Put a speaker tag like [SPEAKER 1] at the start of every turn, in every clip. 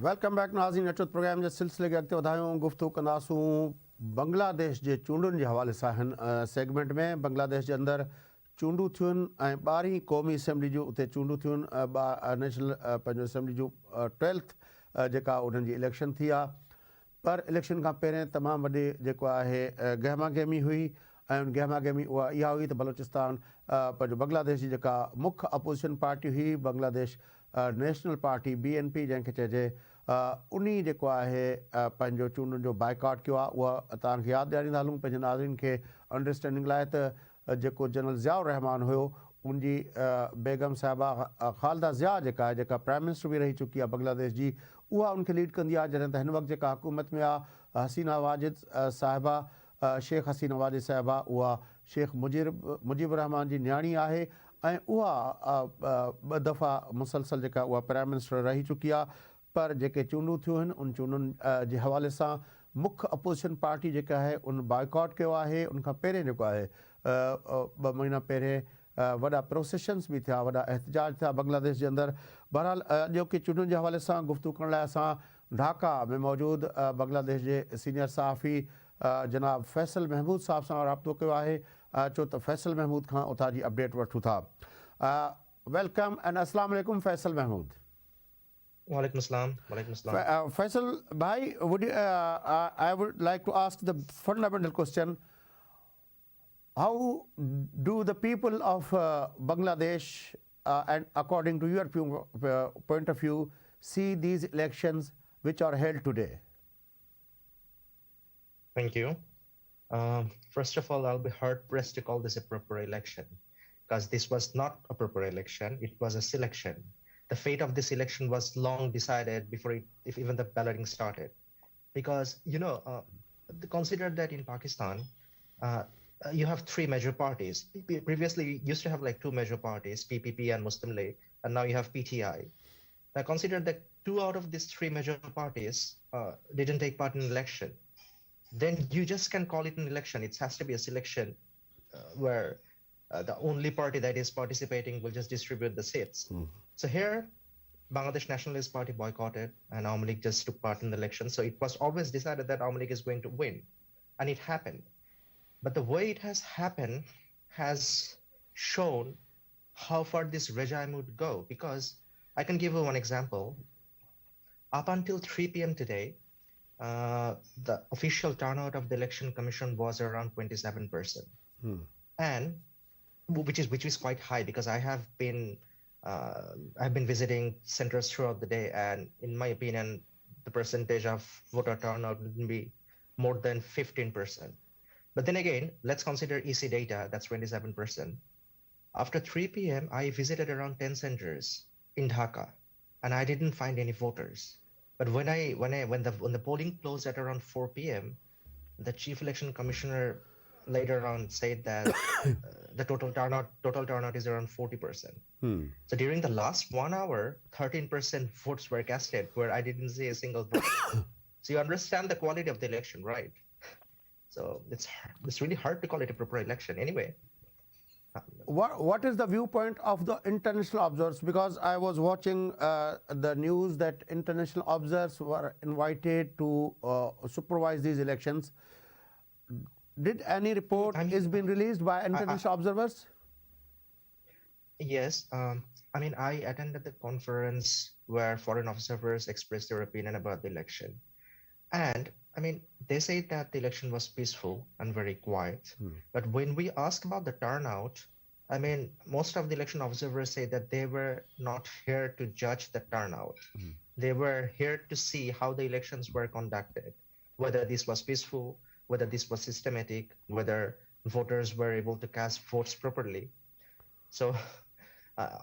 [SPEAKER 1] Welcome back नाज़रीन। अचो programme जे सिलसिले खे अॻिते वधायूं। गुफ़्तगू कंदासूं बांग्लादेश जे चूंडुनि जे हवाले सां। हिन सेगमेंट में बांग्लादेश जे अंदरि चूंडूं थियूं ऐं 12 क़ौमी असेंबली जूं उते चूंडूं थियूं। नेशनल पंहिंजो असेंबली जूं 12th जेका उन्हनि जी इलेक्शन थी आहे। पर इलेक्शन खां पहिरियों तमामु वॾी जेको आहे गहमा गहमी हुई ऐं उन गहमा गहमी उहा इहा हुई त बलोचिस्तान पंहिंजो बांग्लादेश जी जेका मुख्य अपोज़िशन पार्टी हुई बांग्लादेश नेशनल पार्टी BNP जंहिंखे चइजे उन जेको आहे पंहिंजो चूंडुनि जो बाइकआउट कयो आहे। उहा तव्हांखे यादि ॾियारींदा हलूं पंहिंजे नाज़रीन खे अंडरस्टैंडिंग लाइ त जेको जनरल ज़ियाउर रहमान हुयो उनजी बेगम साहिबा ख़ालिदा ज़िया जेका आहे जेका प्राइम मिनिस्टर बि रही चुकी आहे बांग्लादेश जी, उहा उनखे लीड कंदी आहे। जॾहिं त हिन वक़्तु जेका हुकूमत में आहे हसीना वाजिद साहिबा शेख हसीना वाजिद साहिबा उहा शेख मुजीब रहमान जी न्याणी आहे ऐं उहा 2 दफ़ा मुसलसल जेका उहा प्राइम मिनिस्टर रही चुकी आहे। पर जेके चूंडूं थियूं आहिनि उन चूंडुनि जे हवाले सां मुख्य अपोज़िशन पार्टी जेका आहे उन बाइकआउट कयो आहे। उनखां पहिरियों जेको आहे 2 महीना पहिरियों वॾा प्रोसेशन्स बि थिया, वॾा एहतजाज थिया बांग्लादेश जे अंदरि। बहरहाल अॼोके चूंडुनि जे हवाले सां गुफ़्तगू करण लाइ असां ढाका में मौजूदु बांग्लादेश जे सीनियर सहाफ़ी जनाब फैसल महमूद साहब सां राब्तो कयो आहे। छो त फैसल महमूद खां उतां जी अपडेट वठूं था। वेलकम एंड अस्सलाम वालेकुम Faisal Mahmood.
[SPEAKER 2] Walaikum assalam.
[SPEAKER 1] Faisal bhai, I would like to ask the fundamental question: how do the people of Bangladesh, and according to your point of view, see these elections which are held today?
[SPEAKER 2] Thank you. First of all, I'll be hard pressed to call this a proper election, because this was not a proper election. It was a selection. The fate of this election was long decided before if even the balloting started. Because, consider that in Pakistan, you have 3 major parties. Previously, you used to have like 2 major parties, PPP and Muslim League, and now you have PTI. Now consider that 2 out of these 3 major parties didn't take part in an election. Then you just can call it an election. It has to be a selection where the only party that is participating will just distribute the seats. So here, Bangladesh Nationalist Party boycotted and Awami League just took part in the election. So it was always decided that Awami League is going to win. And it happened. But the way it has happened has shown how far this regime would go. Because I can give you one example. Up until 3 p.m. today, the official turnout of the election commission was around 27%. And which is quite high, because I've been visiting centers throughout the day, and in my opinion, the percentage of voter turnout would be more than 15%. But then again, let's consider EC data, that's 27%. After 3 p.m., I visited around 10 centers in Dhaka, and I didn't find any voters. But when the polling closed at around 4 p.m., the chief election commissioner later on said that the total turnout is around 40%. So during the last 1 hour, 13% votes were casted where I didn't see a single vote. So you understand the quality of the election, right? So it's really hard to call it a proper election. Anyway.
[SPEAKER 1] What is the viewpoint of the international observers? Because I was watching the news that international observers were invited to supervise these elections. Did any report is been released by international observers?
[SPEAKER 2] Yes. I attended the conference where foreign observers expressed their opinion about the election. And they said that the election was peaceful and very quiet. But when we asked about the turnout, most of the election observers say that they were not here to judge the turnout. They were here to see how the elections were conducted, whether this was peaceful, whether this was systematic, whether voters were able to cast votes properly. So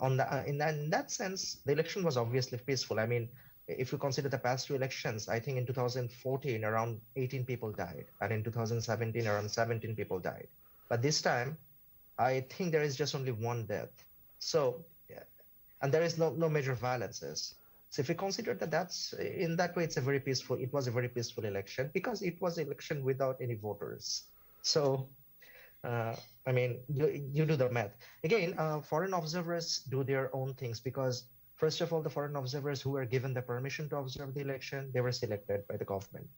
[SPEAKER 2] in that sense, the election was obviously peaceful. If you consider the past 2 elections, I think in 2014, around 18 people died. And in 2017, around 17 people died. But this time, I think there is just only 1 death. So, and there is no major violences. So if you consider that in that way, it was a very peaceful election, because it was an election without any voters. So, you do the math. Again, foreign observers do their own things, because First of all, the foreign observers who were given the permission to observe the election, they were selected by the government.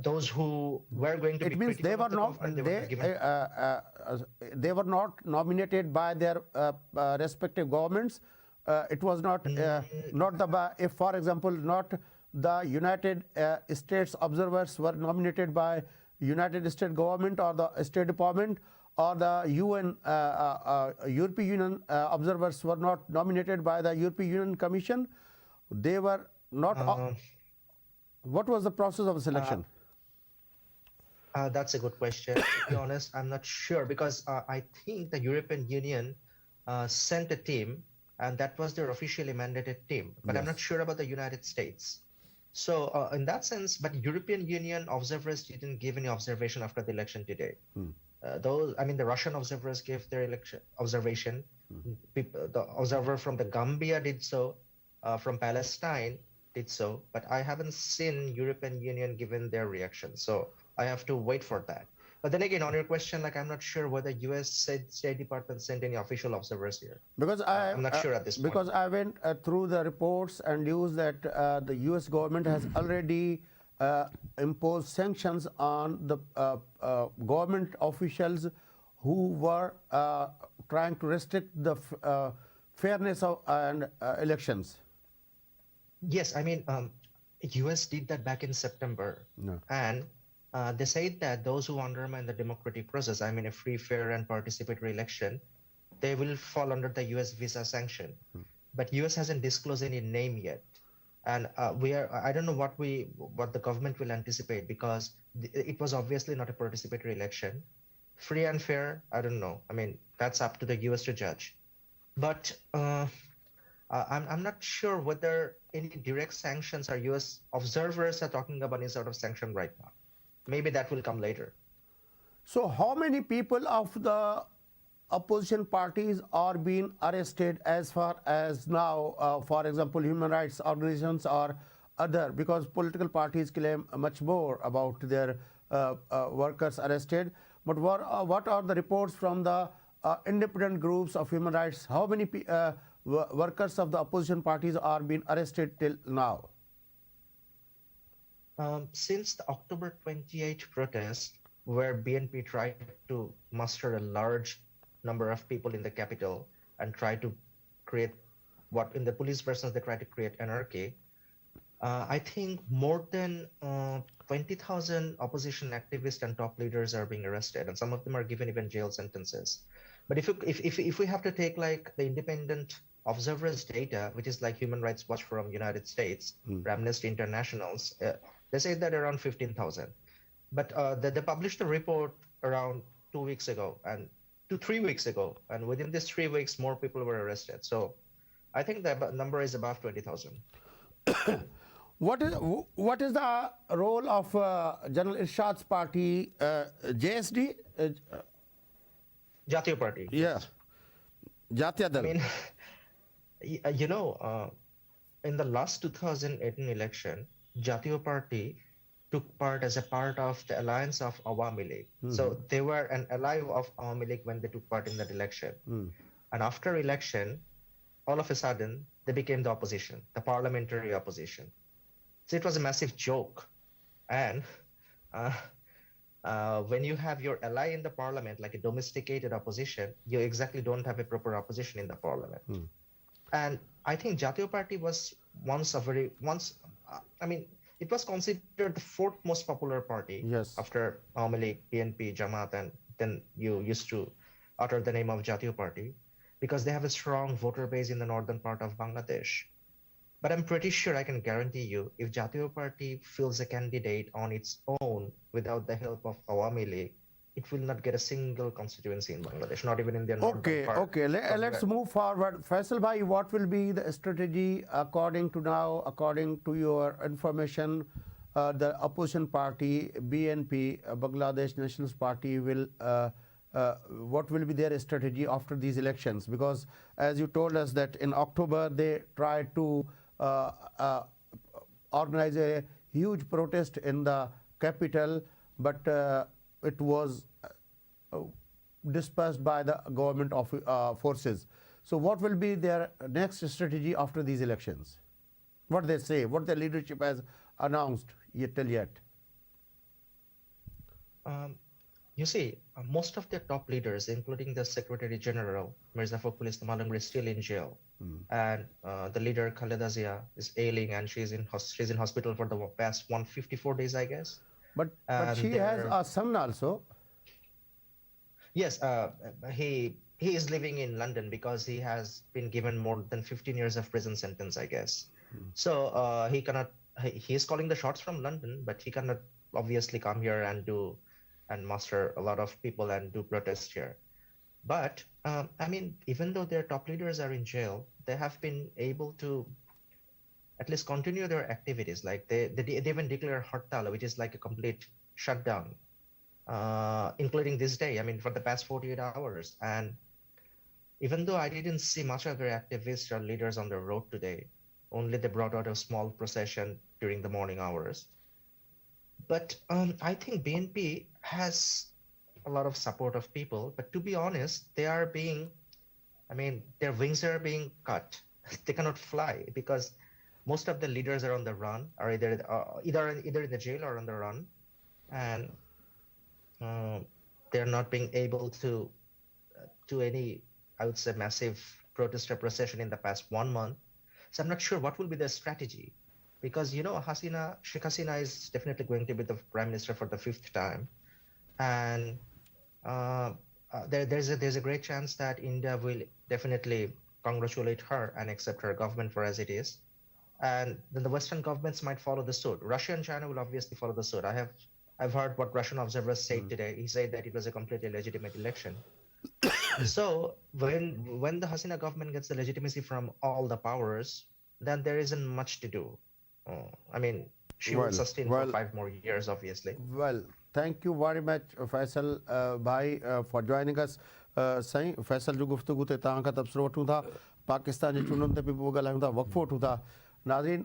[SPEAKER 2] Those who were going to be
[SPEAKER 1] It means
[SPEAKER 2] critical of the government, they were not given.
[SPEAKER 1] they were not nominated by their respective governments. It was not not the if, for example, not the United States observers were nominated by United States government or the State Department, or the UN European Union observers were not nominated by the European Union Commission. They were not. What was the process of selection?
[SPEAKER 2] That's a good question. To be honest, I'm not sure, because I think the European Union sent a team, and that was their officially mandated team. But I'm not sure about the United States. So in that sense, but European Union observers didn't give any observation after the election today. The Russian observers gave their election observation. The observer from the Gambia did so, from Palestine did so, but I haven't seen European Union given their reaction. So I have to wait for that. But then again, on your question, like, I'm not sure whether U.S. State Department sent any official observers here.
[SPEAKER 1] Because
[SPEAKER 2] I'm not sure at this point.
[SPEAKER 1] Because I went through the reports and news that the U.S. government has already imposed sanctions on the government officials who were trying to restrict the fairness of elections.
[SPEAKER 2] Yes, U.S. did that back in September. And they said that those who undermine the democratic process, a free, fair, and participatory election, they will fall under the U.S. visa sanction. But U.S. hasn't disclosed any name yet, and I don't know what the government will anticipate, because it was obviously not a participatory election. Free and fair, I don't know. That's up to the U.S. to judge. But I'm not sure whether any direct sanctions or U.S. observers are talking about any sort of sanction right now. Maybe that will come later.
[SPEAKER 1] So how many people of the opposition parties are being arrested as far as now, for example, human rights organizations or other, because political parties claim much more about their workers arrested. But what are the reports from the independent groups of human rights? How many workers of the opposition parties are being arrested till now?
[SPEAKER 2] Since the October 28 protest, where BNP tried to muster a large number of people in the capital and try to create what in the police versions they try to create anarchy, I think more than 20,000 opposition activists and top leaders are being arrested, and some of them are given even jail sentences. But if we have to take like the independent observers data, which is like Human Rights Watch from United States, or Amnesty International's, they say that around 15,000. But they published a report around 2 weeks ago and 3 weeks ago, and within these 3 weeks, more people were arrested. So I think the number is above 20,000.
[SPEAKER 1] What is the role of General Irshad's party, JSD?
[SPEAKER 2] Jatiya Party.
[SPEAKER 1] Yeah, Jatiya Dal.
[SPEAKER 2] In the last 2018 election, Jatiya Party took part as a part of the alliance of Awami League. So they were an ally of Awami League when they took part in that election. And after election, all of a sudden, they became the opposition, the parliamentary opposition. So it was a massive joke. And when you have your ally in the parliament, like a domesticated opposition, you exactly don't have a proper opposition in the parliament. And I think Jatiya Party was it was considered the fourth most popular party after Awami League, PNP, Jamaat, and then you used to utter the name of Jatiya Party, because they have a strong voter base in the northern part of Bangladesh. But I'm pretty sure I can guarantee you, if Jatiya Party fields a candidate on its own without the help of Awami League, it will not get a single constituency in Bangladesh, not even in their northern part.
[SPEAKER 1] Okay. Let's move forward. Faisal Bhai, what will be the strategy according to your information? The opposition party, BNP, Bangladesh Nationalist Party, will what will be their strategy after these elections? Because as you told us that in October they tried to organize a huge protest in the capital, but it was dispersed by the government forces. So what will be their next strategy after these elections? What they say, what their leadership has announced till yet?
[SPEAKER 2] You see, most of their top leaders, including the Secretary General, Mirza Fakhrul Islam Alamgir, is still in jail. And the leader, Khaleda Zia, is ailing and she's in hospital for the past 154 days, I guess.
[SPEAKER 1] But
[SPEAKER 2] And
[SPEAKER 1] she has a son also.
[SPEAKER 2] Yes, he is living in London because he has been given more than 15 years of prison sentence, I guess. So he cannot. He is calling the shots from London, but he cannot obviously come here and muster a lot of people and do protest here. But I mean, even though their top leaders are in jail, they have been able to at least continue their activities. Like they even declare hartal, which is like a complete shutdown, including this day. I mean, for the past 48 hours. And even though I didn't see much of their activists or leaders on the road today, only they brought out a small procession during the morning hours. But I think BNP has a lot of support of people. But to be honest, their wings are being cut. They cannot fly because most of the leaders are on the run, or either in the jail or on the run, and they're not being able to do any, I would say, massive protest or procession in the past 1 month. So I'm not sure what will be their strategy, because Sheikh Hasina is definitely going to be the prime minister for the 5th time, and there's a great chance that India will definitely congratulate her and accept her government for as it is, and then the Western governments might follow the suit. Russia and China will obviously follow the suit. I've heard what Russian observers said today. He said that it was a completely legitimate election. So when the Hasina government gets the legitimacy from all the powers, then there isn't much to do. I mean, she will sustain for 5 more years, obviously.
[SPEAKER 1] Well, thank you very much, Faisal bhai, for joining us. Sai Faisal जो गुफ्तगू ते तव्हां खां तबसरो वठूं था, पाकिस्तान जे चूंडुनि ते बि पोइ ॻाल्हायूं था, वक़फ़ो वठूं था। नाज़रीन,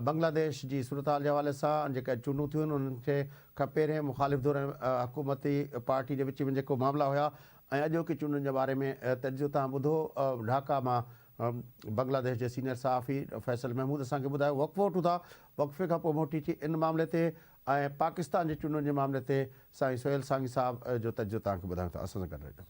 [SPEAKER 1] बांग्लादेश जी सूरत हाल जे हवाले सां जेका चूंडूं थियूं आहिनि उन्हनि खे खां पहिरें मुख़ालिफ़ धुर हुकूमती पार्टी जे विच में जेको मामला हुया ऐं अॼोकी चूंडुनि जे बारे में तजियो तव्हां ॿुधो। ढाका मां बांग्लादेश जे सीनियर सहाफ़ी फैसल महमूद असांखे ॿुधायो। वक़फ़ो वठूं था, वक़फ़े खां पोइ मोटी अची इन मामले ते ऐं पाकिस्तान जे चूंडुनि जे मामले ते साईं सोहेल सांगी साहब जो तजियो तव्हांखे ॿुधायूं था। असां सां गॾु रहिजो।